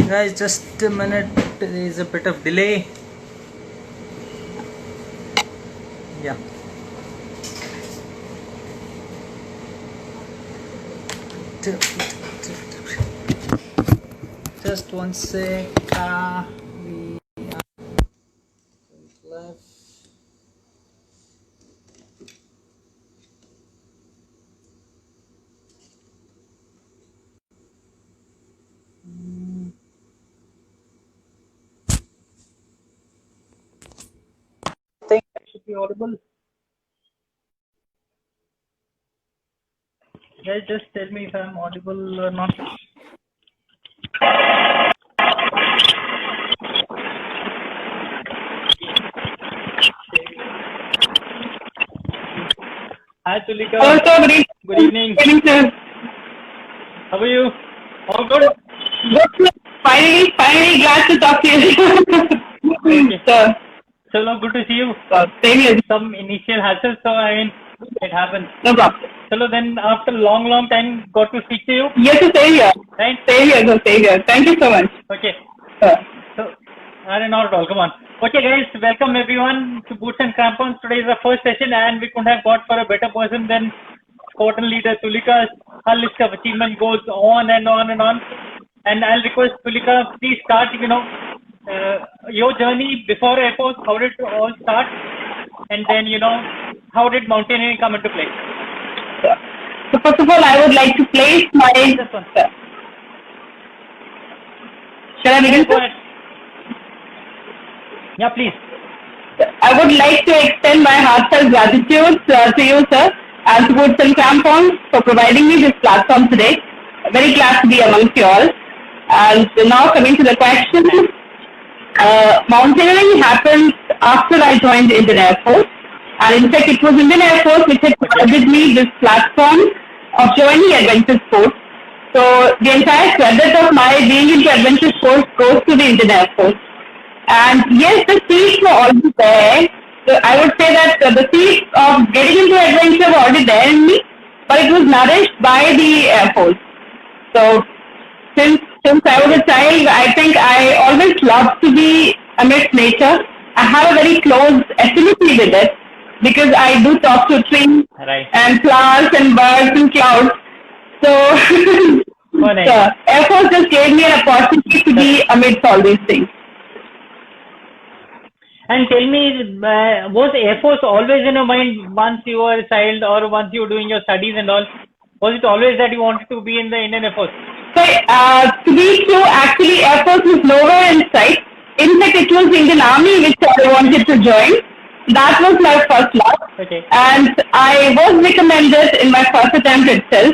Guys, just a minute, there is a bit of delay. Yeah. Just one sec. We are live. I think I should be audible. Guys, just tell me if I'm audible or not. Hi, Tulika. Hello, sir. Good evening. Good evening, sir. How are you? All good? Good. Finally glad to talk to you. Okay. Sir. So, no, good to see you. Same here. Some initial hassles, so I mean, it happens. No problem. So then, after long time, got to speak to you. Yes, sir, same here. Right? Same here, sir. Same here. Thank you so much. Okay. Sir. So, not at all. Come on. Okay, guys, welcome everyone to Boots and Crampons. Today is the first session, and we couldn't have got for a better person than Squadron Leader Tulika. Her list of achievement goes on and on and on. And I'll request Tulika, please start. Your journey before Air Force. How did it all start? And then how did mountaineering come into play? So first of all, I would like to place my. This one. Shall I begin? Go ahead. Yeah, please. I would like to extend my heartfelt gratitude to you, sir, and Boots and Crampons for providing me this platform today. Very glad to be amongst you all. And now coming to the question, mountaineering happened after I joined the Indian Air Force. And in fact, it was Indian Air Force which had provided me this platform of joining adventure sports. So the entire credit of my being into adventure sports goes to the Indian Air Force. And yes, the seeds were already there. So I would say that the seeds of getting into adventure were already there in me, but it was nourished by the Air Force. So since I was a child, I think I always loved to be amidst nature. I have a very close affinity with it because I do talk to trees and flowers and birds and clouds. So the Air Force just gave me an opportunity to be amidst all these things. And tell me, was Air Force always in your mind once you were a child or once you were doing your studies and all? Was it always that you wanted to be in the Indian Air Force? So, to be true, actually Air Force was nowhere in sight. In fact, it was Indian Army which I wanted to join. That was my first love. Okay. And I was recommended in my first attempt itself.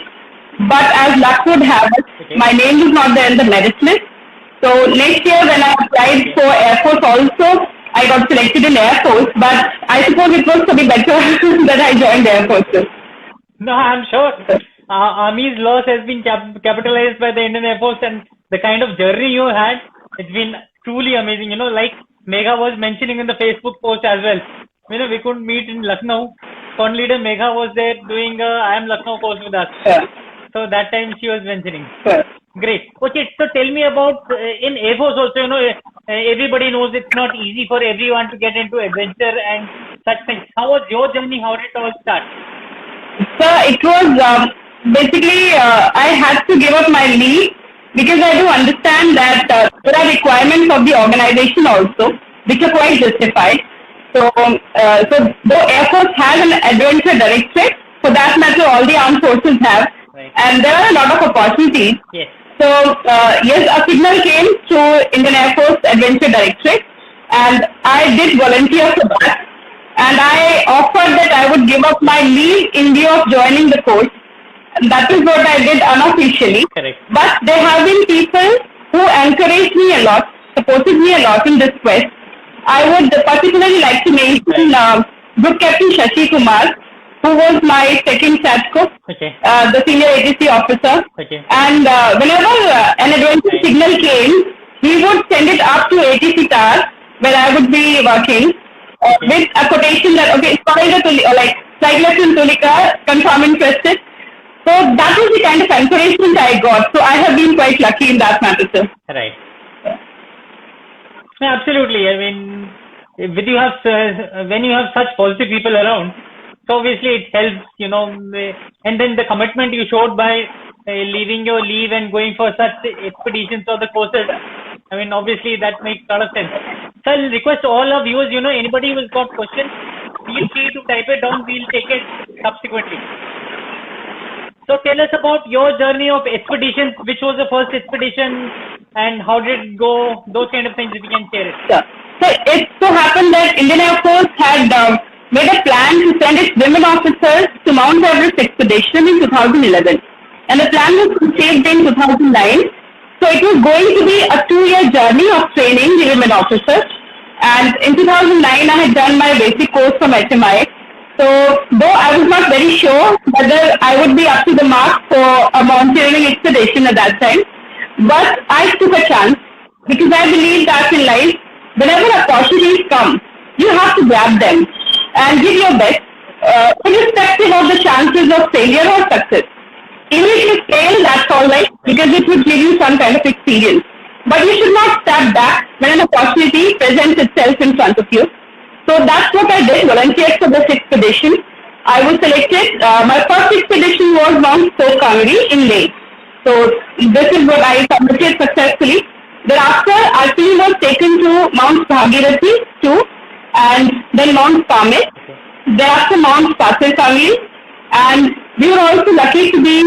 But as luck would have it, my name was not there in the merit list. So next year when I applied for Air Force also, I got selected in Air Force, but I suppose it was to be better that I joined Air Force. No, I'm sure. Army's loss has been capitalized by the Indian Air Force, and the kind of journey you had, it's been truly amazing. Like Megha was mentioning in the Facebook post as well. We couldn't meet in Lucknow. Squadron Leader Megha was there doing I Am Lucknow course with us. Yeah. So that time she was mentioning. Yeah. Great. Okay, so tell me about in Air Force also, everybody knows it's not easy for everyone to get into adventure and such things. How was your journey? How did it all start? Sir, it was basically I had to give up my leave because I do understand that there are requirements of the organization also which are quite justified. So though Air Force has an adventure directorate, for that matter all the armed forces have, and there are a lot of opportunities. Yes. So, yes, a signal came to Indian Air Force Adventure Directorate, and I did volunteer for that. And I offered that I would give up my leave in view of joining the course. And that is what I did unofficially. Correct. But there have been people who encouraged me a lot, supported me a lot in this quest. I would particularly like to mention Group Captain Shashi Kumar, who was my second stat cook, Okay. the senior ATC officer. Okay. And whenever an adventure signal came, he would send it up to ATC tower where I would be working with a quotation that, okay, like Flight Lesson Tulika, confirm interested. So that was the kind of encouragement I got. So I have been quite lucky in that matter, sir. Right. Yeah, absolutely. I mean, when you have such positive people around, so obviously it helps, and then the commitment you showed by leaving your leave and going for such expeditions or the courses. I mean, obviously that makes a lot of sense. So I'll request all our viewers, anybody who's got questions, feel free to type it down. We'll take it subsequently. So tell us about your journey of expeditions. Which was the first expedition and how did it go? Those kind of things, if you can share it. Sure. So it so happened that Indian Air Force had made a plan to send its women officers to Mount Everest expedition in 2011. And the plan was conceived in 2009. So it was going to be a 2-year journey of training the women officers. And in 2009, I had done my basic course from HMI. So though I was not very sure whether I would be up to the mark for a mountaineering expedition at that time, but I took a chance because I believe that in life, whenever opportunities come, you have to grab them and give your best, irrespective of the chances of failure or success. Even if you fail, that's all right because it would give you some kind of experience. But you should not step back when an opportunity presents itself in front of you. So that's what I did, volunteered for this expedition. I was selected, my first expedition was Mount Sokangri in Leh. So this is what I completed successfully. Thereafter, our team was taken to Mount Bhagirathi too, and then Mount Kamet. Thereafter Mount Pathir, and we were also lucky to be,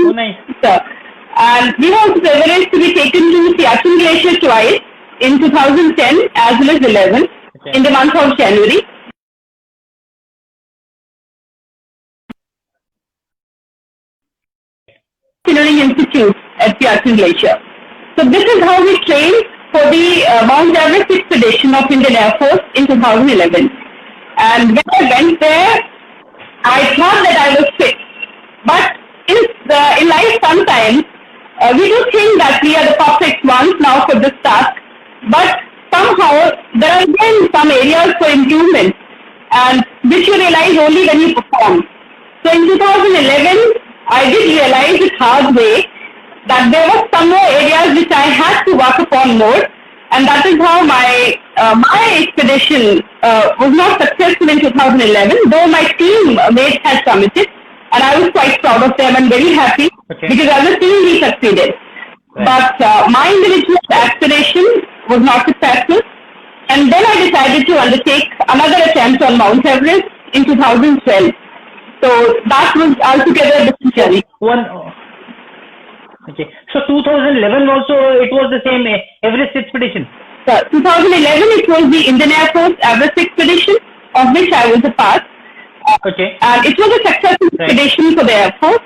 and we were also privileged to be taken to Siachen Glacier twice in 2010 as well as 11 in the month of January. Engineering Institute at Siachen Glacier. So this is how we trained for the Mount Everest expedition of Indian Air Force in 2011. And when I went there, I thought that I was fit. But in life sometimes, we do think that we are the perfect ones now for this task. But somehow, there are again some areas for improvement, and which you realize only when you perform. So in 2011, I did realize it hard way that there were some more areas which I had to work upon more, and that is how my expedition was not successful in 2011, though my teammates had submitted, and I was quite proud of them and very happy because as a team we succeeded. Right. But my individual aspiration was not successful, and then I decided to undertake another attempt on Mount Everest in 2012. So that was altogether a different journey. Okay. So 2011 also it was the same Everest expedition? 2011 it was the Indian Air Force Everest expedition of which I was a part. Okay. And it was a successful expedition for the Air Force.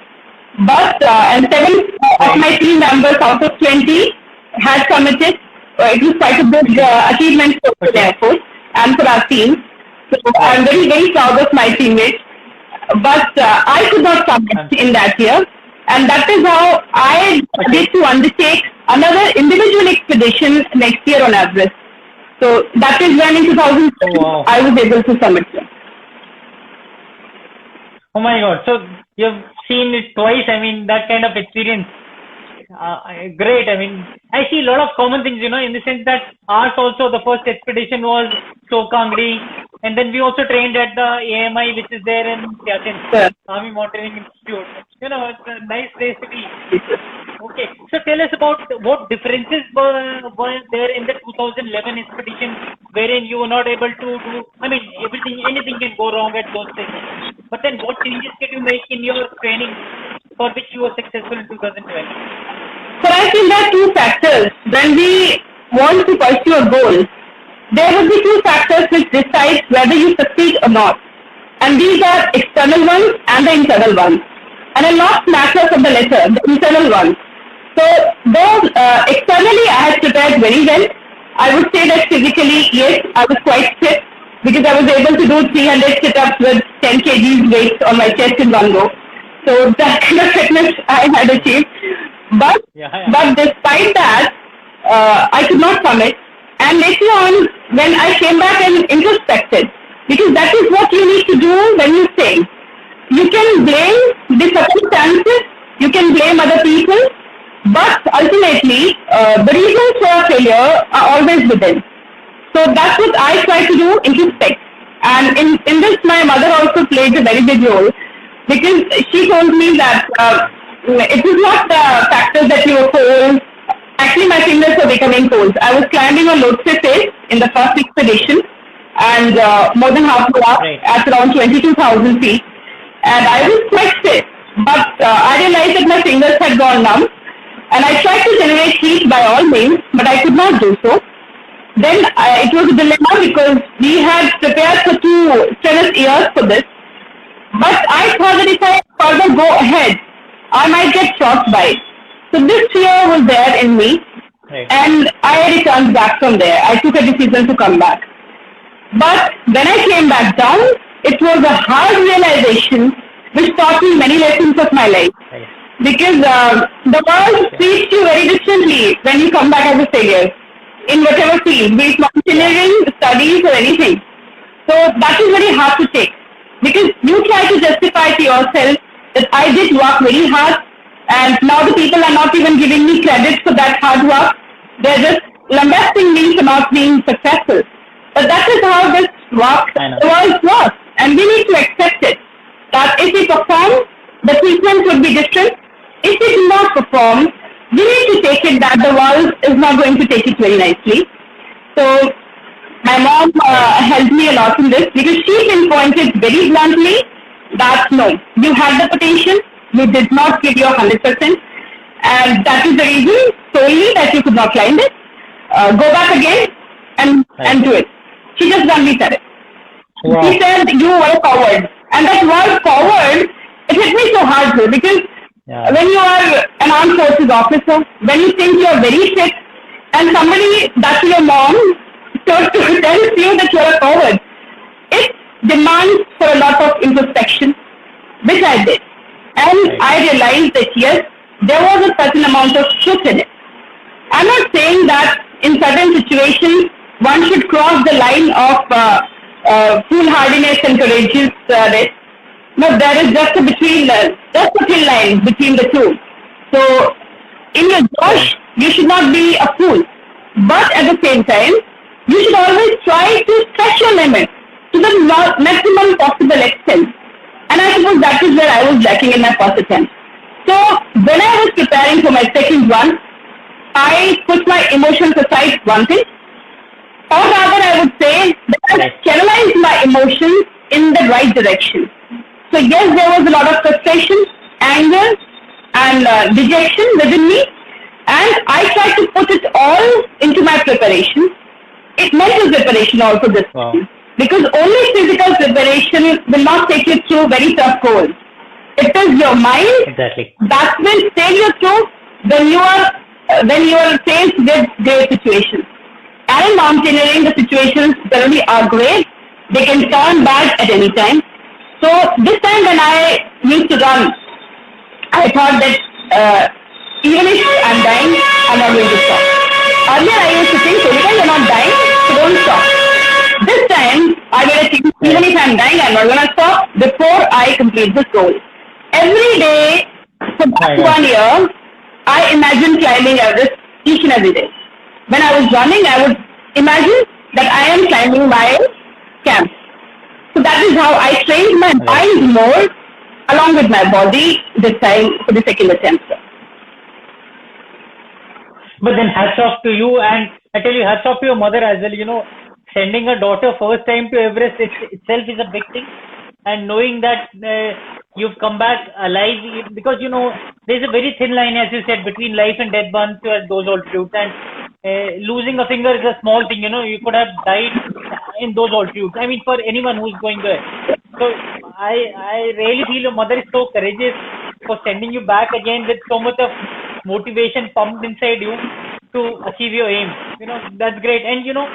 But and 7 of my team members out of 20 had submitted. It was quite a big achievement for the Air Force and for our team. So I'm very, very proud of my teammates. But I could not submit in that year, and that is how I decided to undertake another individual expedition next year on Everest. So that is when in 2000 I was able to submit. Oh my God! So you've seen it twice. I mean, that kind of experience. Great. I mean, I see a lot of common things, in the sense that ours also, the first expedition was Sokangri, and then we also trained at the AMI, which is there in Siachen, Army Mountaineering Institute. It's a nice place to be. Okay. So tell us about what differences were there in the 2011 expedition, wherein you were not able to do, anything can go wrong at those things. But then what changes did you make in your training for which you were successful in 2012? So I think there are two factors. When we want to pursue a goal, there will be two factors which decide whether you succeed or not. And these are external ones and the internal ones. And I'll not matter from the letter, the internal ones. So though externally I had prepared very well, I would say that physically, yes, I was quite fit because I was able to do 300 sit-ups with 10 kgs weight on my chest in one go. So that kind of fitness I had achieved. But but despite that, I could not commit. And later on, when I came back and introspected, because that is what you need to do when you sing. You can blame the circumstances, you can blame other people, but ultimately, the reasons for failure are always within. So that's what I try to do, introspect. And in this, my mother also played a very big role because she told me that it is not the factors that you were cold. Actually, my fingers were becoming cold. I was climbing on Lhotse face in the first expedition and more than half an hour at around 22,000 feet. And I was quite sick. But I realized that my fingers had gone numb. And I tried to generate heat by all means, but I could not do so. Then it was a dilemma because we had prepared for 2 strenuous years for this. But I thought that if I further go ahead, I might get shocked by it. So this fear was there in me, and I returned back from there. I took a decision to come back. But when I came back down, it was a hard realization which taught me many lessons of my life. Because the world treats you very differently when you come back as a failure in whatever field, be it engineering, studies or anything. So that is very hard to take because you try to justify to yourself that I did work very hard and now the people are not even giving me credit for that hard work. They're just lambasting me for not being successful. But that is how this world works, and we need to accept it. That if we perform, the treatment would be different. If we do not perform, we need to take it that the world is not going to take it very nicely. So my mom helped me a lot in this because she pinpointed very bluntly that no, you had the potential, you did not give your 100%, and that is the reason solely that you could not climb it. Go back again and do it. She just bluntly said it. Wow. She said you were a coward, and that word coward, it hit me so hard though because when you are an armed forces officer, when you think you are very fit, and somebody, that's your mom, tells you that you are a coward, it demands for a lot of introspection, which I did. And I realized that yes, there was a certain amount of truth in it. I'm not saying that in certain situations one should cross the line of foolhardiness and courageousness. No, there is just a thin line between the two. So, in your josh, you should not be a fool. But at the same time, you should always try to stretch your limit to the maximum possible extent. And I suppose that is where I was lacking in my first attempt. So, when I was preparing for my second one, I put my emotions aside one thing. Or rather, I would say that I channelized my emotions in the right direction. So yes, there was a lot of frustration, anger, and dejection within me, and I tried to put it all into my preparation. It mental preparation also this time, because only physical preparation will not take you through very tough goals. It is your mind that will take you through when you are faced with great situations. And in mountaineering, the situations generally are great. They can turn bad at any time. So this time when I used to run, I thought that even if I'm dying, I'm not going to stop. Earlier I used to think, Sulika, you're not dying, so don't stop. This time I made a think, even if I'm dying, I'm not going to stop before I complete this goal. Every day for 1 year, I imagined climbing Everest each and every day. When I was running, I would imagine that I am climbing my camp. So that is how I trained my mind more along with my body this time for the second attempt. But then hats off to you, and I tell you, hats off to your mother as well. You know, sending a daughter first time to Everest itself is a big thing. And knowing that you've come back alive, because, you know, there's a very thin line, as you said, between life and death once you're at those altitudes. And losing a finger is a small thing, you know, you could have died in those altitudes. I mean, for anyone who's going there. So I really feel your mother is so courageous for sending you back again with so much of motivation pumped inside you to achieve your aim. You know, that's great. And, you know,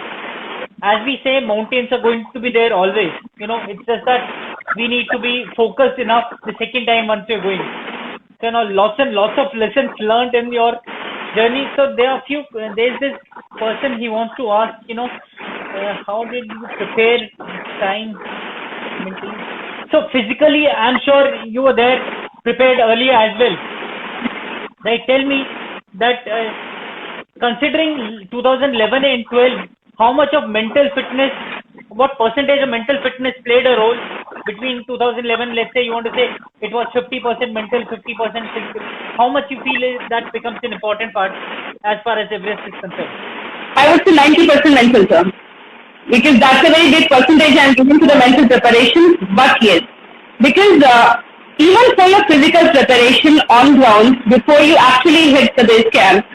as we say, mountains are going to be there always. You know, it's just that we need to be focused enough the second time once you're going. So, lots and lots of lessons learned in your journey. So there are there's this person, he wants to ask, how did you prepare time mentally? So physically, I'm sure you were there, prepared earlier as well. Right? Tell me that considering 2011 and 12, how much of mental fitness, what percentage of mental fitness played a role between 2011, let's say you want to say it was 50% mental, 50% physical. How much you feel that becomes an important part as far as Everest is concerned? I would say 90% mental, sir. Because that's a very big percentage I'm giving to the mental preparation. But yes, because even for your physical preparation on ground, before you actually hit the base camp,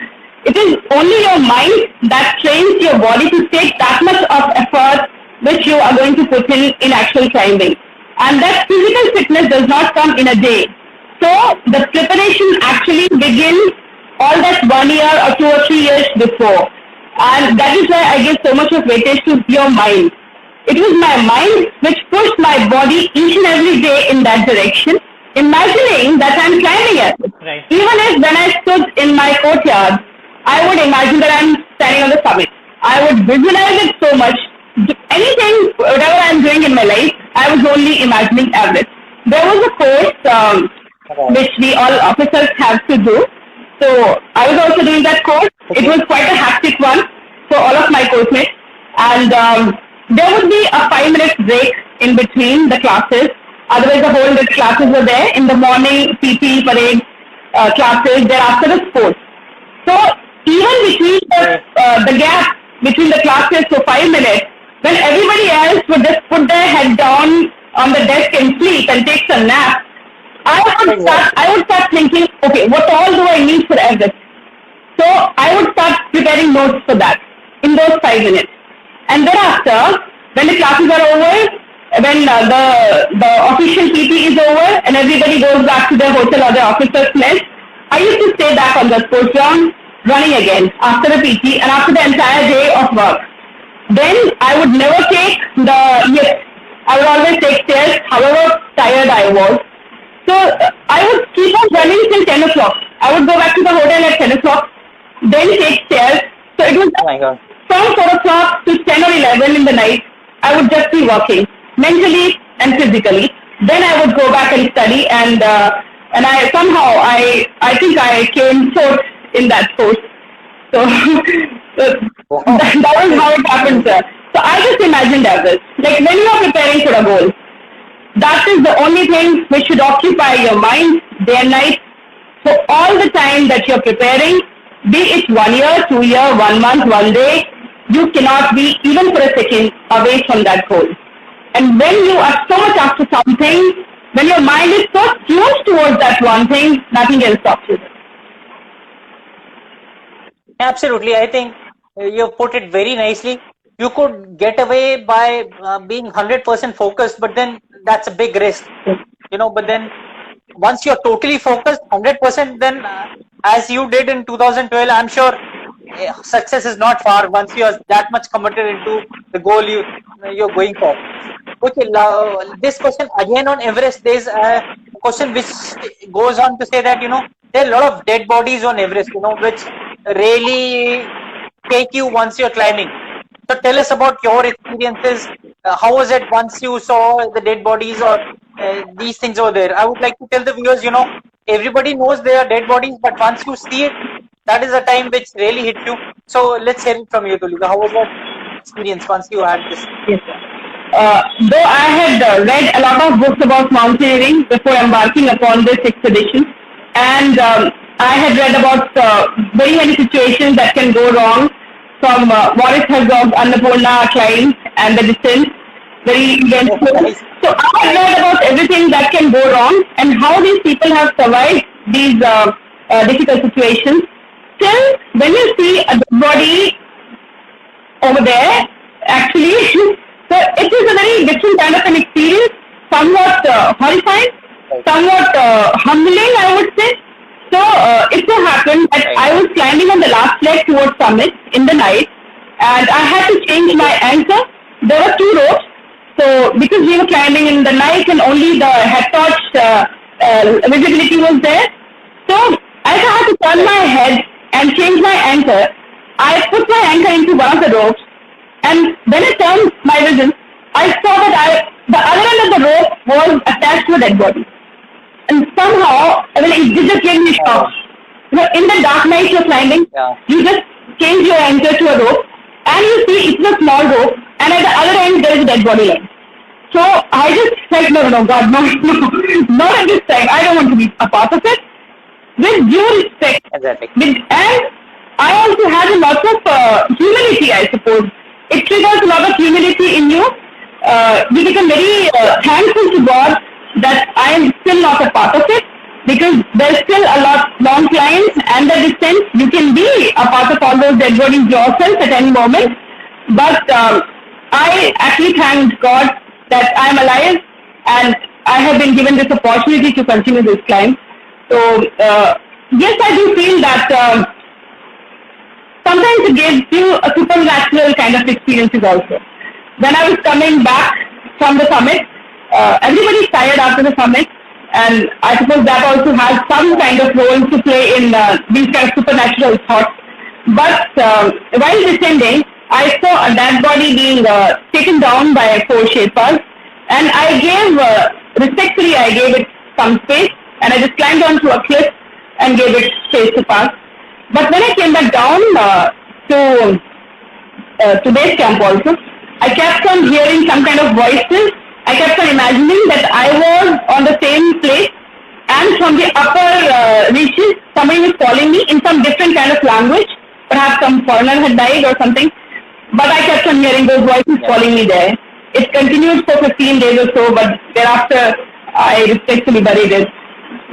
it is only your mind that trains your body to take that much of effort which you are going to put in actual climbing. And that physical fitness does not come in a day. So the preparation actually begins all that 1 year or 2 or 3 years before. And that is why I give so much of weightage to your mind. It was my mind which pushed my body each and every day in that direction, imagining that I'm climbing it. Right. Even if when I stood in my courtyard, I would imagine that I'm standing on the summit. I would visualize it so much. Anything, whatever I'm doing in my life, I was only imagining Everest. There was a course which we all officers have to do. So I was also doing that course. It was quite a hectic one for all of my course-mates. And there would be a 5-minute break in between the classes. Otherwise, the whole day classes were there. In the morning, PT, parade classes, thereafter the sports. So even between the gap between the classes for 5 minutes, when everybody else would just put their head down on the desk and sleep and take some nap, I would start thinking, okay, what all do I need for Everest? So I would start preparing notes for that in those 5 minutes. And thereafter, when the classes are over, when the official PT is over and everybody goes back to their hotel or their officer's nest, I used to stay back on the sports ground running again after the PT and after the entire day of work. Then I would never take the lift. I would always take stairs, however tired I was. So I would keep on running till 10 o'clock. I would go back to the hotel at 10 o'clock, then take stairs. So it was from 4 o'clock to 10 or 11 in the night, I would just be working mentally and physically. Then I would go back and study, and I somehow I think I came fourth in that course. So that was how it happened, sir. So I just imagined Everest. Like when you are preparing for a goal, that is the only thing which should occupy your mind day and night. So all the time that you're preparing, be it 1 year, 2 year, 1 month, 1 day, you cannot be even for a second away from that goal. And when you are so much after something, when your mind is so tuned towards that one thing, nothing else stops you. Absolutely. I think you put it very nicely. You could get away by being 100% focused, but then that's a big risk, but then once you're totally focused 100%, then as you did in 2012, I'm sure success is not far once you're that much committed into the goal you're going for. Okay, this question again on Everest, there's a question which goes on to say that, there are a lot of dead bodies on Everest, which really take you once you're climbing. So tell us about your experiences. How was it once you saw the dead bodies or these things over there? I would like to tell the viewers, everybody knows there are dead bodies, but once you see it, that is a time which really hits you. So let's hear it from you, Tulika. How was your experience once you had this? Yes, though I had read a lot of books about mountaineering before embarking upon this expedition, and I had read about very many situations that can go wrong, from Maurice Herzog's Annapurna climb and the descent, very eventful. So I have read about everything that can go wrong and how these people have survived these difficult situations. Still, when you see a dead body over there, actually, so it is a very different kind of an experience, somewhat horrifying, somewhat humbling, I would say. So it so happened that I was climbing on the last leg towards summit in the night, and I had to change my anchor. There were 2 ropes, So because we were climbing in the night and only the head torch visibility was there, so as I had to turn my head and change my anchor, I put my anchor into one of the ropes, and when I turned my vision, I saw that the other end of the rope was attached to a dead body. And somehow, it just gave me shock. In the dark night you're climbing, you just change your anchor to a rope, and you see it's a small rope, and at the other end there is a dead body line. So I just said, no, God, no, not at this time. I don't want to be a part of it. With due respect, Exactly. And I also had a lot of humility, I suppose. It triggers a lot of humility in you. You become very thankful to God that I am still not a part of it, because there's still a long climbs and the distance. You can be a part of all those dead bodies yourself at any moment. But I actually thanked God that I'm alive and I have been given this opportunity to continue this climb. So yes, I do feel that sometimes it gives you a supernatural kind of experiences also. When I was coming back from the summit, everybody's tired after the summit, and I suppose that also has some kind of role to play in these kind of supernatural thoughts. But while descending, I saw a dead body being taken down by 4 Sherpas, and I gave, respectfully, I gave it some space, and I just climbed onto a cliff and gave it space to pass. But when I came back down to base camp also, I kept on hearing some kind of voices. I kept on imagining that I was on the same place, and from the upper reaches, somebody was calling me in some different kind of language. Perhaps some foreigner had died or something. But I kept on hearing those voices calling me there. It continued for 15 days or so, but thereafter I respectfully buried it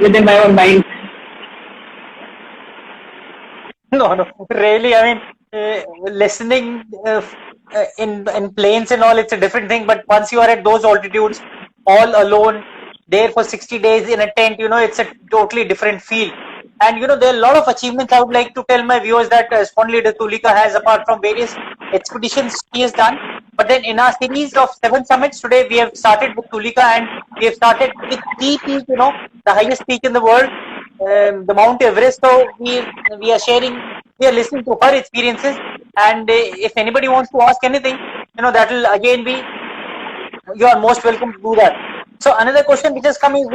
within my own mind. No, really. I mean, listening in planes and all, it's a different thing. But once you are at those altitudes, all alone, there for 60 days in a tent, it's a totally different feel. And there are a lot of achievements I would like to tell my viewers that Squadron Leader Tulika has, apart from various expeditions she has done. But then in our series of 7 summits today, we have started with Tulika, and we have started with the peak, the highest peak in the world, the Mount Everest. So we are listening to her experiences. And if anybody wants to ask anything, that will again be, you are most welcome to do that. So another question which has come is,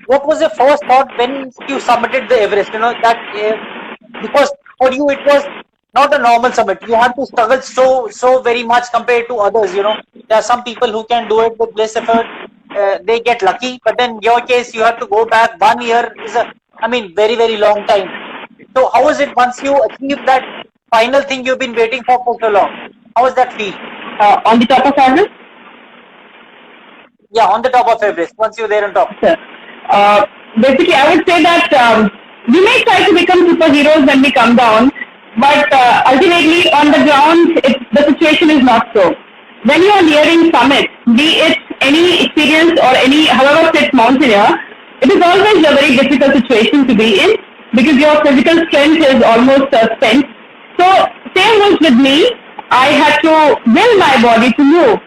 what was your first thought when you submitted the Everest? Because for you it was not a normal summit. You had to struggle so very much compared to others. There are some people who can do it with less effort. They get lucky. But then in your case, you have to go back. 1 year is very, very long time. So how was it once you achieved that final thing you've been waiting for so long? How was that feel? On the top of Everest? Yeah, on the top of Everest. Once you're there on top. Sure. Basically, I would say that we may try to become superheroes when we come down, but ultimately on the ground, the situation is not so. When you are nearing summit, be it any experience or however fit mountaineer, it is always a very difficult situation to be in, because your physical strength is almost spent. So same was with me. I had to will my body to move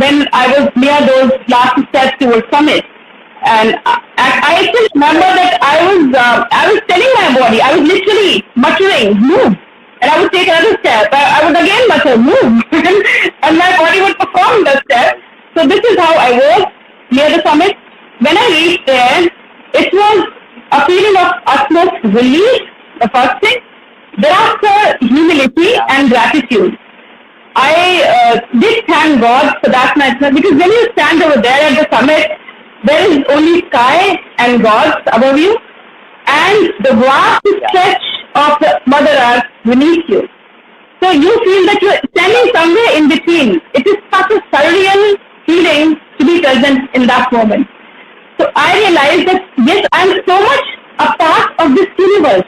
when I was near those last steps towards summit. And I still remember that I was telling my body, I was literally muttering, move. And I would take another step. I would again mutter, move. And my body would perform the step. So this is how I was near the summit. When I reached there, it was a feeling of utmost relief, the first thing. Thereafter, humility and gratitude. I did thank God for that matter, because when you stand over there at the summit, there is only sky and gods above you, and the vast stretch of the Mother Earth beneath you. So you feel that you are standing somewhere in between. It is such a surreal feeling to be present in that moment. So I realized that yes, I am so much a part of this universe,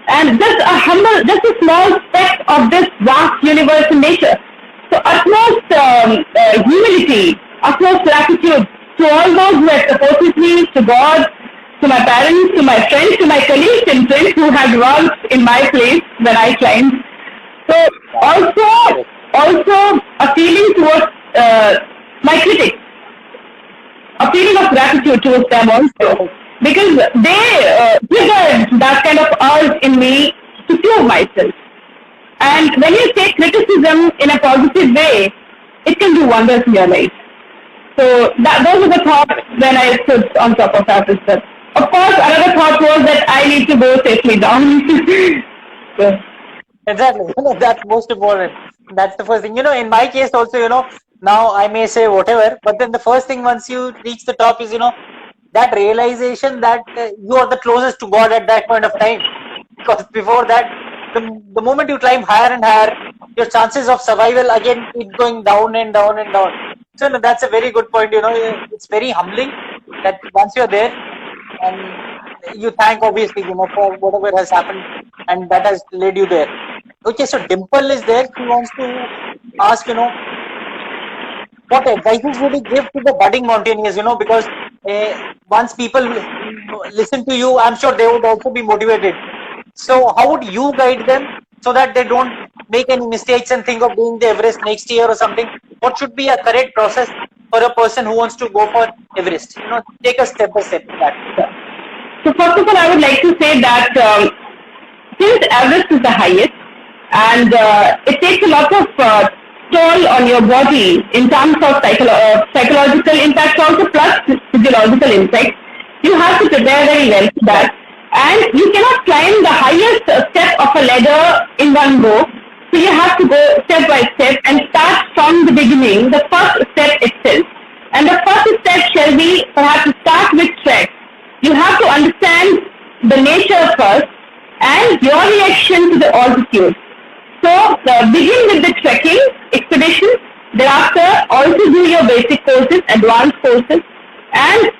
and just a small speck of this vast universe in nature. So utmost humility, utmost gratitude to all those who had supported me, to God, to my parents, to my friends, to my colleagues and friends who had worked in my place when I climbed. So also a feeling towards my critics, a feeling of gratitude towards them also, because they triggered that kind of urge in me to prove myself. And when you take criticism in a positive way, it can do wonders in your life. So those are the thoughts when I stood on top of that. Of course, another thought was that I need to go safely down. So, Exactly. That's most important. That's the first thing. In my case also, now I may say whatever, but then the first thing once you reach the top is, that realization that you are the closest to God at that point of time. Because before that, the moment you climb higher and higher, your chances of survival again keep going down and down and down. So that's a very good point. It's very humbling that once you're there, and you thank obviously, for whatever has happened and that has led you there. Okay, so Dimple is there. She wants to ask, what advice would you give to the budding mountaineers? Because once people listen to you, I'm sure they would also be motivated. So how would you guide them so that they don't make any mistakes and think of doing the Everest next year or something? What should be a correct process for a person who wants to go for Everest? Take a step by step in that. So first of all, I would like to say that since Everest is the highest, and it takes a lot of toll on your body in terms of psychological impact also plus physiological impact, you have to prepare very well for that. And you cannot climb the highest step of a ladder in one go. So you have to go step by step and start from the beginning, the first step itself. And the first step shall be perhaps start with trek. You have to understand the nature first and your reaction to the altitude. So begin with the trekking expedition. Thereafter, also do your basic courses, advanced courses, and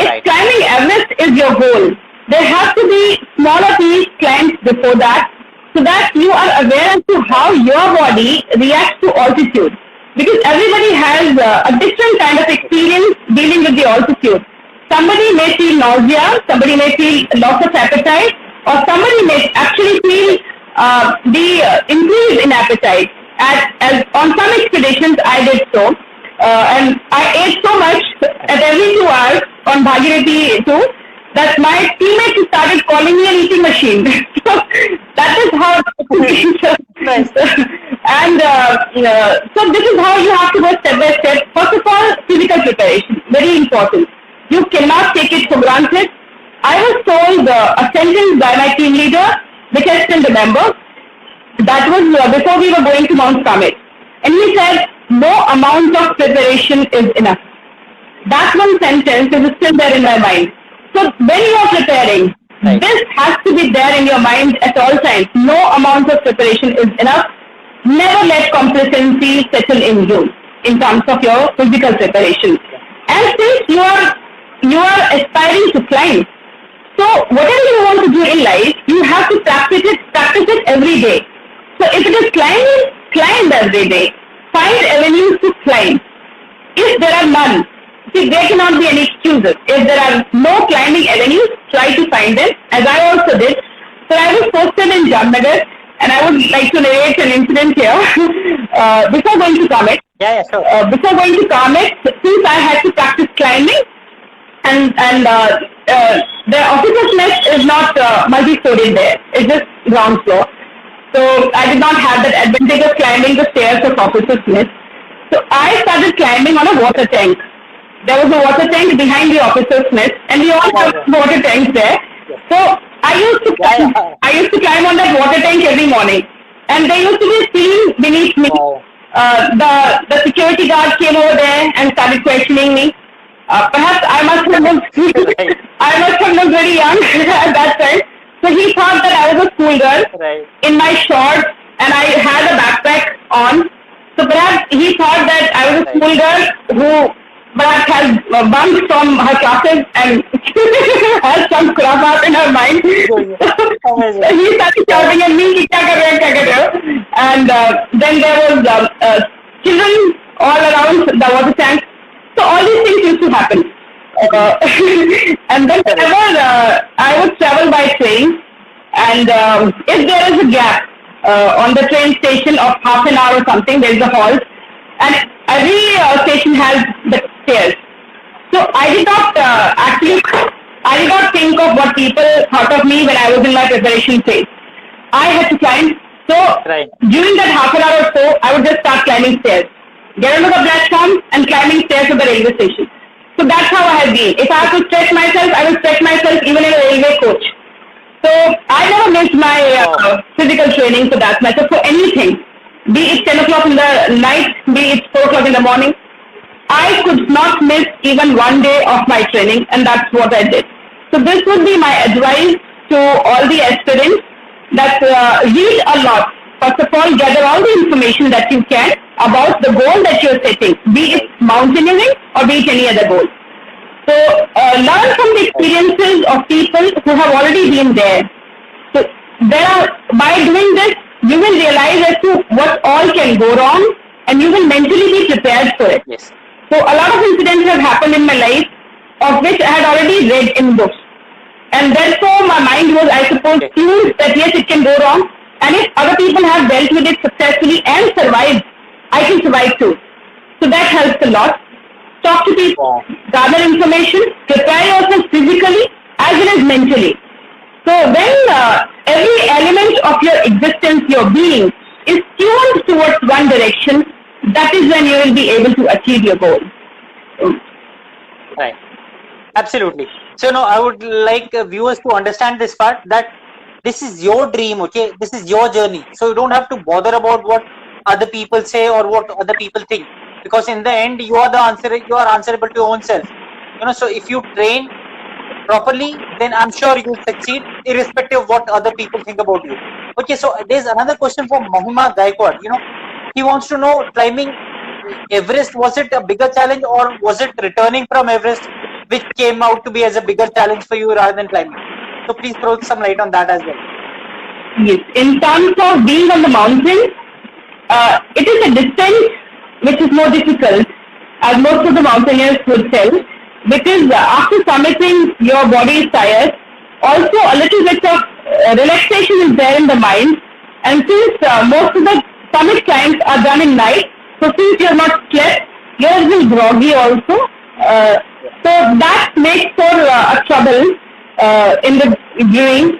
if climbing Everest is your goal, there have to be smaller peaks climbed before that, so that you are aware as to how your body reacts to altitude. Because everybody has a different kind of experience dealing with the altitude. Somebody may feel nausea, somebody may feel loss of appetite, or somebody may actually feel the increase in appetite. As on some expeditions I did so, and I ate so much at every 2 hours on Bhagirathi too, that my teammates started calling me an eating machine. So that is how Nice. and so this is how you have to go step by step. First of all, physical preparation, very important. You cannot take it for granted. I was told a sentence by my team leader, which I still remember. That was before we were going to Mount Summit. And he said, no amount of preparation is enough. That one sentence is still there in my mind. So when you are preparing, this has to be there in your mind at all times. No amount of preparation is enough. Never let complacency settle in you in terms of your physical preparation. And since you are aspiring to climb, so whatever you want to do in life, you have to practice it every day. So if it is climbing, climb every day. Find avenues to climb. If there are none, see, there cannot be any excuses. If there are no climbing avenues, try to find them, as I also did. So I was posted in Jamnagar, and I would like to narrate an incident here. Before going to Comet, before going to Comet, since I had to practice climbing, and the officer's nest is not multi-storied there. It's just ground floor. So I did not have that advantage of climbing the stairs of officer's nest. So I started climbing on a water tank. There was a water tank behind the officer's nest, and we all have water tanks there. So I used to climb on that water tank every morning, and there used to be a scene beneath me. The security guard came over there and started questioning me. Perhaps I must have looked very young at that time. So he thought that I was a schoolgirl in my shorts, and I had a backpack on. So perhaps he thought that I was a schoolgirl who perhaps has bunked from her classes and has some crap up in her mind. He started shouting at me, "Kya kar rahe ho?" And then there was children all around the water tank. So all these things used to happen. And then whenever I would travel by train, and if there is a gap on the train station of half an hour or something, there is a halt, and every station has the stairs. So I did not I did not think of what people thought of me when I was in my preparation phase. I had to climb. So Right. during that half an hour or so, I would just start climbing stairs. Get onto the platform and climbing stairs to the railway station. So that's how I have been. If I have to stretch myself, I will stretch myself even in a railway coach. So I never missed my physical training for that matter, for anything. Be it 10 o'clock in the night, be it 4 o'clock in the morning. I could not miss even one day of my training, and that's what I did. So this would be my advice to all the aspirants, that read a lot. First of all, gather all the information that you can about the goal that you're setting, be it mountaineering or be it any other goal. So learn from the experiences of people who have already been there. So by doing this, you will realize as to what all can go wrong, and you will mentally be prepared for it. Yes. So a lot of incidents have happened in my life, of which I had already read in books. And therefore my mind was, I suppose, tuned that yes, it can go wrong. And if other people have dealt with it successfully and survived, I can survive too. So that helps a lot. Talk to people, gather information, prepare yourself physically as well as mentally. So when every element of your existence, your being, is tuned towards one direction, that is when you will be able to achieve your goal. Right. Absolutely. So now I would like viewers to understand this part, that this is your dream, okay? This is your journey. So you don't have to bother about what other people say or what other people think, because in the end you are answerable to your own self. So if you train properly, then I'm sure you will succeed irrespective of what other people think about you. Okay, so there's another question from Mahima Gaikwad. He wants to know, climbing Everest, was it a bigger challenge, or was it returning from Everest which came out to be as a bigger challenge for you rather than climbing? So please throw some light on that as well. Yes, in terms of being on the mountain, it is a distance which is more difficult, as most of the mountaineers would tell, because after summiting, your body is tired. Also, a little bit of relaxation is there in the mind, and since most of the summit climbs are done in night, so since you are not slept, you are a little groggy also. So that makes for a trouble in the viewing.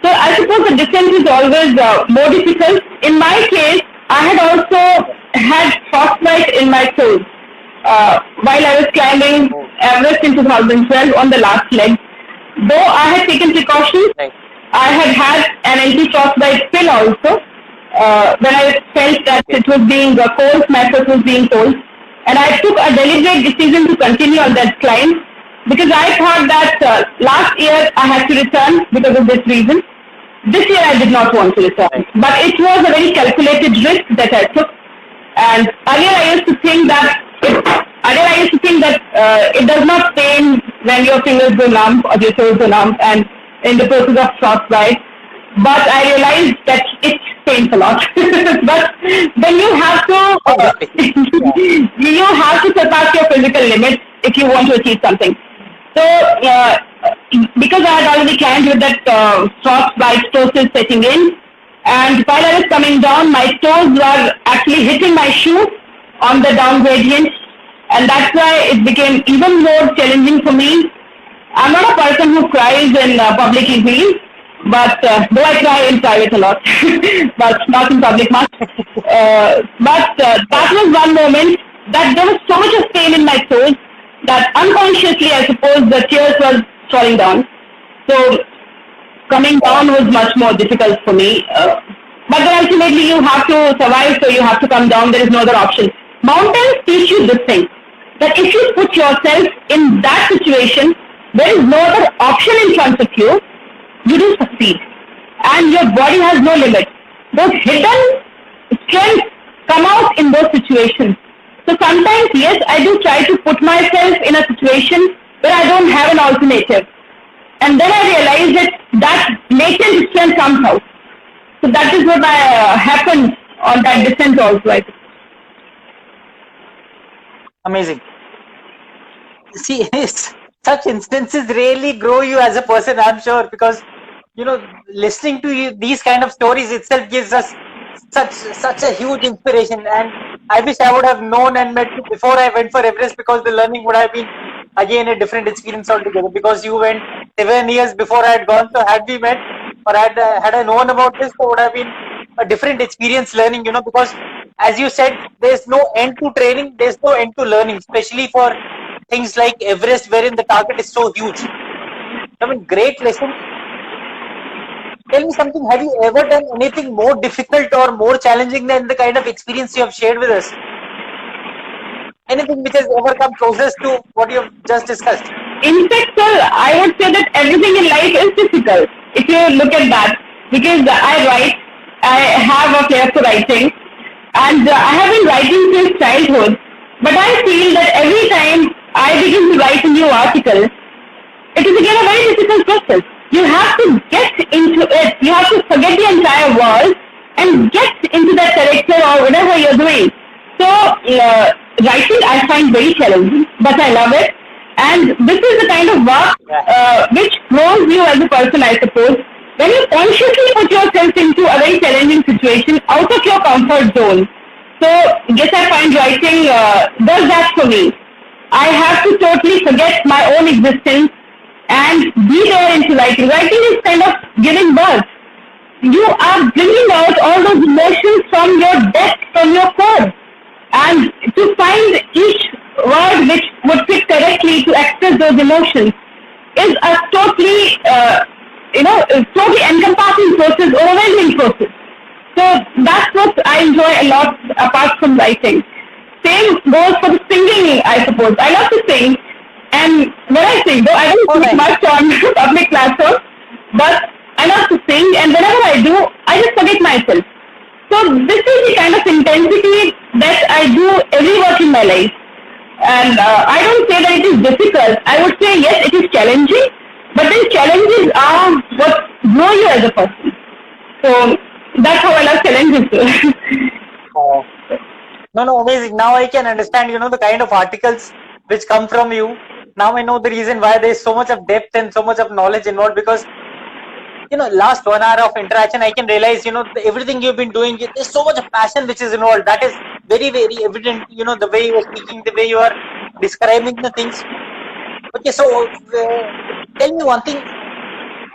So I suppose the distance is always more difficult. In my case, I had also had frostbite in my toes while I was climbing Everest in 2012 on the last leg. Though I had taken precautions, I had an anti-frostbite pill also when I felt that it was being cold, my foot was being cold. And I took a deliberate decision to continue on that climb, because I thought that last year I had to return because of this reason. This year I did not want to return, but it was a very calculated risk that I took. And earlier I used to think that it does not pain when your fingers go numb or your toes go numb and in the process of frostbite. But I realized that it pains a lot. But then you have to surpass your physical limits if you want to achieve something. So because I had already climbed with that frostbite process setting in, and while I was coming down, my toes were actually hitting my shoe on the down gradient, and that's why it became even more challenging for me. I'm not a person who cries in public easily, but though I cry in private a lot, but not in public much. But that was one moment that there was so much of pain in my toes that unconsciously, I suppose, the tears were falling down. So coming down was much more difficult for me. But then ultimately you have to survive, so you have to come down. There is no other option. Mountains teach you this thing, that if you put yourself in that situation, there is no other option in front of you, you do succeed. And your body has no limit. Those hidden strengths come out in those situations. So sometimes, yes, I do try to put myself in a situation where I don't have an alternative. And then I realize that latent strength comes out. So that is what happened on that descent also, I think. Amazing. See, such instances really grow you as a person, I'm sure, because listening to these kind of stories itself gives us such a huge inspiration, and I wish I would have known and met you before I went for Everest, because the learning would have been again a different experience altogether. Because you went 7 years before I had gone, so had we met or had I known about this, it would have been a different experience learning. Because as you said, there's no end to training, there's no end to learning, especially for things like Everest, wherein the target is so huge. I mean, great lesson. Tell me something, have you ever done anything more difficult or more challenging than the kind of experience you have shared with us? Anything which has ever come closest to what you have just discussed? In fact, sir, I would say that everything in life is difficult if you look at that. Because I write, I have a flair for writing, and I have been writing since childhood. But I feel that every time I begin to write a new article, it is again a very difficult process. You have to get into it. You have to forget the entire world and get into that character or whatever you're doing. So, writing I find very challenging, but I love it. And this is the kind of work which grows you as a person, I suppose. When you consciously put yourself into a very challenging situation out of your comfort zone. So, yes, I find writing does that for me. I have to totally forget my own existence and be there into writing. Writing is kind of giving birth. You are bringing out all those emotions from your depth, from your core. And to find each word which would fit correctly to express those emotions is a totally, totally encompassing process, overwhelming process. So that's what I enjoy a lot apart from writing. Same goes for the singing, I suppose. I love to sing. And when I sing, though I don't speak much on public platforms, but I love to sing, and whenever I do, I just forget myself. So this is the kind of intensity that I do every work in my life. And I don't say that it is difficult. I would say, yes, it is challenging, but then challenges are what grow you as a person. So that's how I love challenges too. No, amazing. Now I can understand, the kind of articles which come from you. Now I know the reason why there is so much of depth and so much of knowledge involved, because last 1 hour of interaction, I can realize, everything you've been doing, there's so much of passion which is involved. That is very, very evident, the way you are speaking, the way you are describing the things. Okay, so tell me one thing,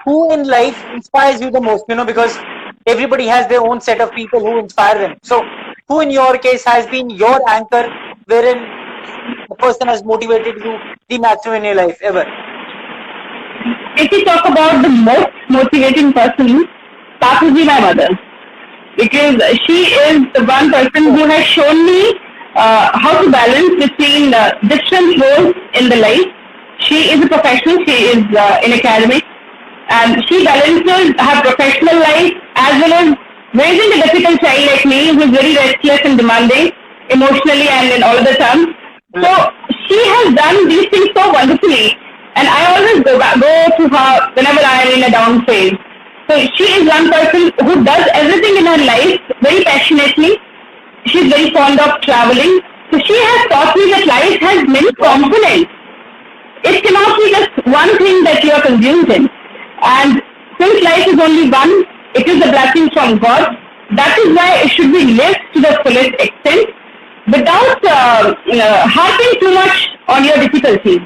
who in life inspires you the most, because everybody has their own set of people who inspire them. So who in your case has been your anchor, wherein the person has motivated you the maximum in your life ever? If we talk about the most motivating person, that would be my mother. Because she is the one person who has shown me how to balance between different roles in the life. She is a professional, she is in academics, and she balances her professional life as well as raising a difficult child like me who is very restless and demanding emotionally and in all the terms. So she has done these things so wonderfully, and I always go to her whenever I am in a down phase. So she is one person who does everything in her life very passionately. She is very fond of traveling. So she has taught me that life has many components. It cannot be just one thing that you are consumed in. And since life is only one, it is a blessing from God. That is why it should be lived to the fullest extent without harping too much on your difficulties.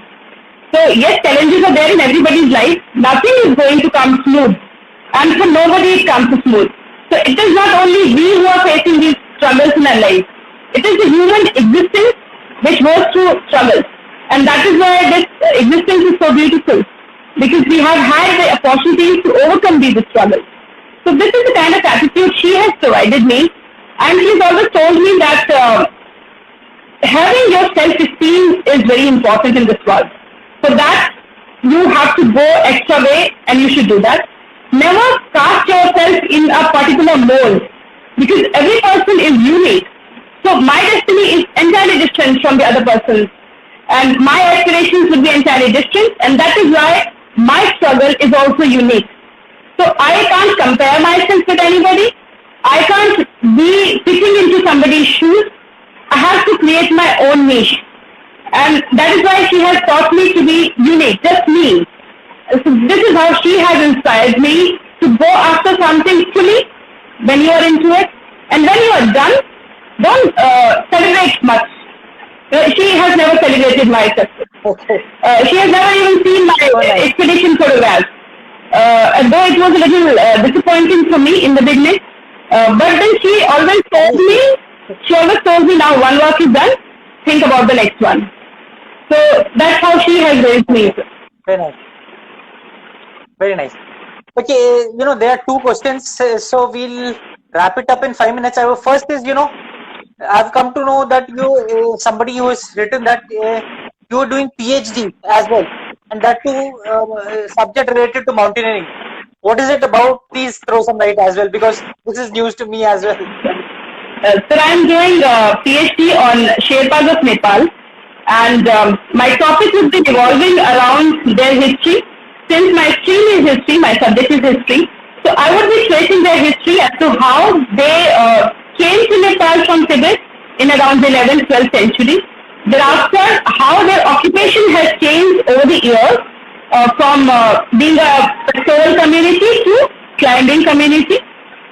So yes, challenges are there in everybody's life. Nothing is going to come smooth. And for nobody it comes smooth. So it is not only we who are facing these struggles in our life. It is the human existence which goes through struggles. And that is why this existence is so beautiful. Because we have had the opportunities to overcome these struggles. So this is the kind of attitude she has provided me. And she has always told me that having your self-esteem is very important in this world. For that, you have to go extra way, and you should do that. Never cast yourself in a particular mold, because every person is unique. So my destiny is entirely different from the other person's, and my aspirations will be entirely different, and that is why my struggle is also unique. So I can't compare myself with anybody. I can't be fitting into somebody's shoes. I have to create my own niche. And that is why she has taught me to be unique, just me. So this is how she has inspired me to go after something fully when you are into it. And when you are done, don't celebrate much. She has never celebrated my success. Okay. She has never even seen my expedition photographs. Though it was a little disappointing for me in the beginning, but then she always told me, now one work is done, think about the next one. So that's how she has raised me. Very nice. Very nice. Okay, there are two questions, so we'll wrap it up in 5 minutes. First is, I've come to know that you, somebody who has written that you are doing PhD as well, and that too subject related to mountaineering. What is it about? Please throw some light as well, because this is news to me as well. So I'm doing a PhD on Sherpas of Nepal, and my topic would be revolving around their history. Since my stream is history, my subject is history, so I would be tracing their history as to how they came to Nepal from Tibet in around the 11th, 12th century. Thereafter, how their occupation has changed over the years from being a pastoral community to climbing community.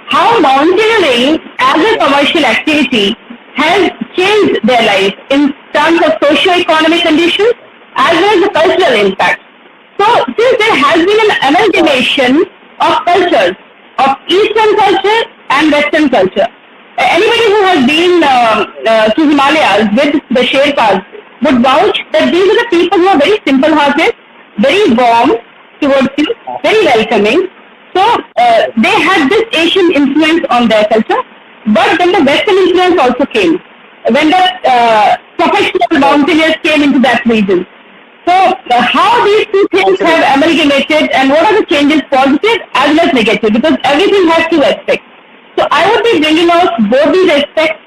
How mountaineering as a commercial activity has changed their life in terms of socio-economic conditions as well as the cultural impact. So, since there has been an amalgamation of cultures, of Eastern culture and Western culture, anybody who has been to Himalayas with the Sherpas would vouch that these are the people who are very simple-hearted, very warm towards you, very welcoming. So, they had this Asian influence on their culture, but then the Western influence also came when the professional mountaineers came into that region. So, how these two things have amalgamated and what are the changes, positive as well as negative, because everything has two aspects. So, I would be bringing out both these aspects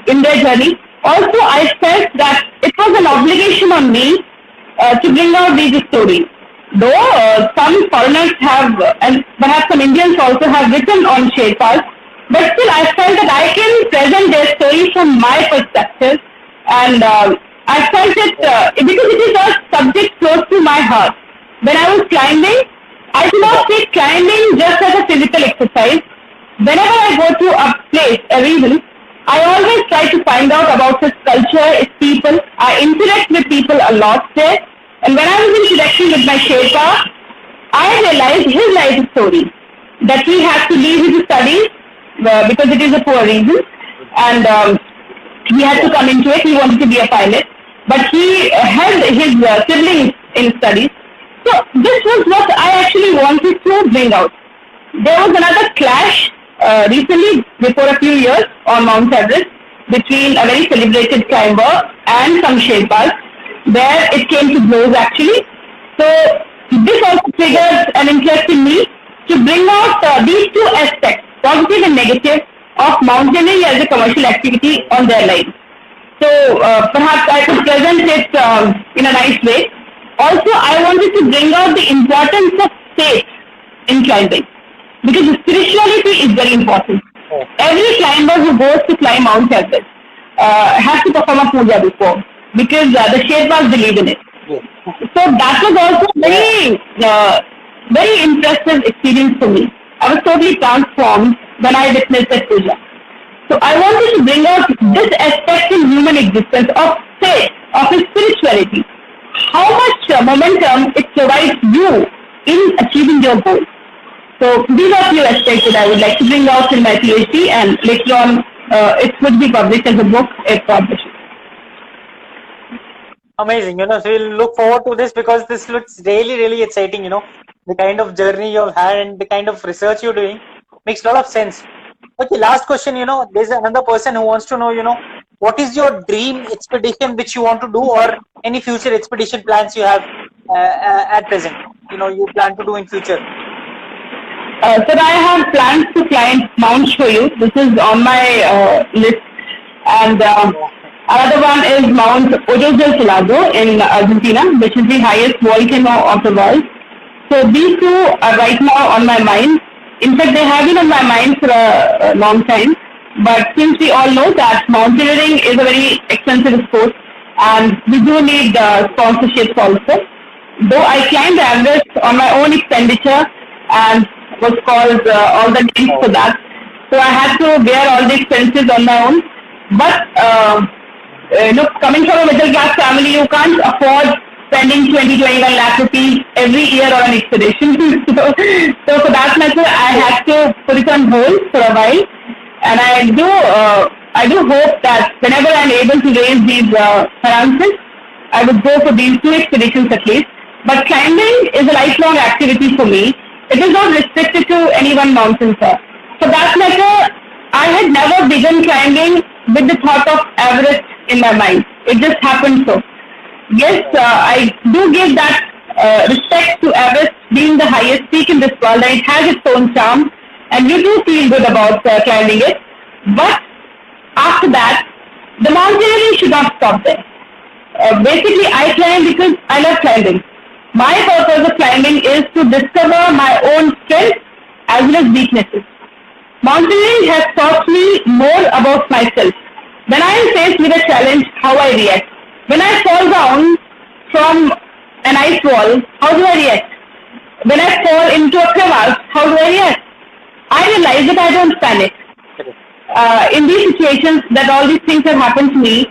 in their journey. Also, I felt that it was an obligation on me to bring out these stories. Though some foreigners have, and perhaps some Indians also have written on Sherpas, but still I felt that I can present their stories from my perspective, and I felt it because it is a subject close to my heart. When I was climbing, I do not take climbing just as a physical exercise. Whenever I go to a place, a region, I always try to find out about its culture, its people. I interact with people a lot there. And when I was interacting with my Sherpa, I realized his life story, that he had to leave his studies because it is a poor region, and he had to come into it. He wanted to be a pilot, but he held his siblings in studies. So this was what I actually wanted to bring out. There was another clash recently, before a few years, on Mount Everest between a very celebrated climber and some Sherpas, where it came to blows actually. So this also triggered an interest in me to bring out these two aspects, positive and negative, of mountaineering as a commercial activity on their lives. So perhaps I could present it in a nice way. Also, I wanted to bring out the importance of faith in climbing, because spirituality is very important. Every climber who goes to climb Mount Everest has to perform a puja before, because the Sherpas believe in it. So that was also very impressive experience for me. I was totally transformed when I witnessed that puja. So I wanted to bring out this aspect in human existence of faith, of spirituality. How much momentum it provides you in achieving your goals. So these are few aspects that I would like to bring out in my PhD, and later on it would be published as a book if published. Amazing, so we'll look forward to this, because this looks really, really exciting, the kind of journey you've had and the kind of research you're doing makes a lot of sense. Okay, last question, there's another person who wants to know, what is your dream expedition which you want to do, or any future expedition plans you have at present, you plan to do in future? Sir, I have plans to climb Mount Shoyu. This is on my list. And another one is Mount Ojos del Salado in Argentina, which is the highest volcano of the world. So these two are right now on my mind. In fact, they have been on my mind for a long time. But since we all know that mountaineering is a very expensive sport, and we do need sponsorships also. Though I climbed the Everest on my own expenditure and was called all the names for that. So I had to bear all the expenses on my own. But coming from a middle class family, you can't afford spending 20-21 lakh rupees every year on an expedition. so for that matter, I had to put it on hold for a while, and I do hope that whenever I'm able to raise these finances, I would go for these 2 expeditions at least. But climbing is a lifelong activity for me. It is not restricted to any one mountain, sir. For that matter, I had never begun climbing with the thought of Everest in my mind. It just happened so. Yes, I do give that respect to Everest being the highest peak in this world, and it has its own charm, and you do feel good about climbing it. But after that, the mountaineering should not stop there. Basically, I climb because I love climbing. My purpose of climbing is to discover my own strengths as well as weaknesses. Mountaineering has taught me more about myself. When I am faced with a challenge, how I react. When I fall down from an ice wall, how do I react? When I fall into a crevasse, how do I react? I realize that I don't panic. In these situations, that all these things have happened to me,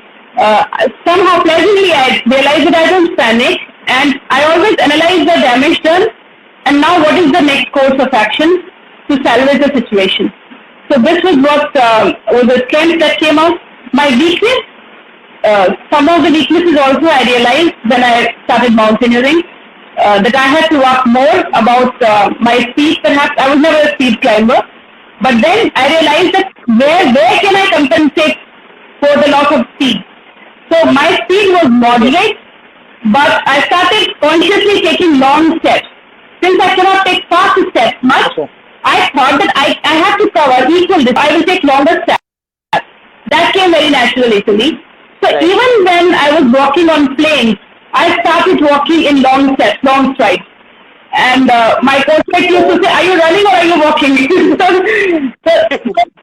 somehow pleasantly I realize that I don't panic, and I always analyze the damage done, and now what is the next course of action to salvage the situation. So this was what was the strength that came out. My weakness, some of the weaknesses also I realized when I started mountaineering, that I had to work more about my speed perhaps. I was never a speed climber, but then I realized that where can I compensate for the loss of speed. So my speed was moderate, but I started consciously taking long steps. Since I cannot take fast steps much, I thought that I have to cover equal distance. I will take longer steps. That came very naturally to me. So even when I was walking on plains, I started walking in long steps, long strides. And my coach used to say, "Are you running or are you walking?"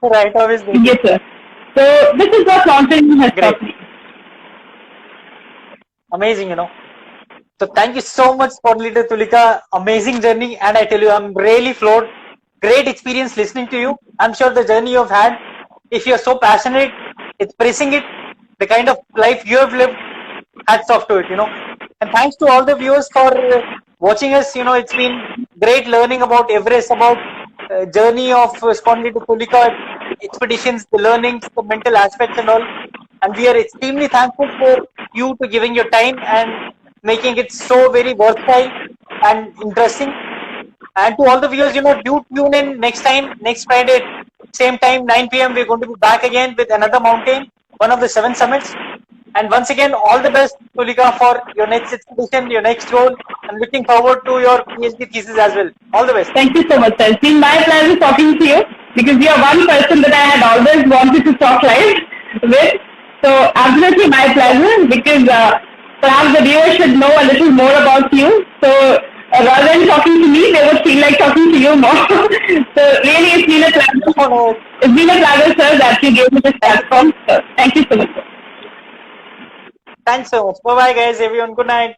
Right, obviously. Yes, sir. So this is what mountaineering has taught me. Amazing, So thank you so much, Squad Leader Tulika. Amazing journey, and I tell you, I'm really floored. Great experience listening to you. I'm sure the journey you've had, if you're so passionate, expressing it, the kind of life you have lived, hats off to it, And thanks to all the viewers for watching us. It's been great learning about Everest, about journey of Squad Leader Tulika, expeditions, the learnings, the mental aspects and all. And we are extremely thankful for you to giving your time and making it so very worthwhile and interesting. And to all the viewers, do tune in next Friday, same time, 9 p.m. We're going to be back again with another mountain, one of the 7 summits. And once again, all the best, Tulika, for your next expedition, your next role, and looking forward to your PhD thesis as well. All the best. Thank you so much, sir. It's been my pleasure talking to you, because you are one person that I had always wanted to talk live with. So absolutely my pleasure, because perhaps the viewers should know a little more about you. So rather than talking to me, they would feel like talking to you more. So really, it's been a pleasure. It's been a pleasure, sir, that you gave me this platform. So thank you so much, sir. Thanks so much. Bye-bye, guys. Everyone, good night.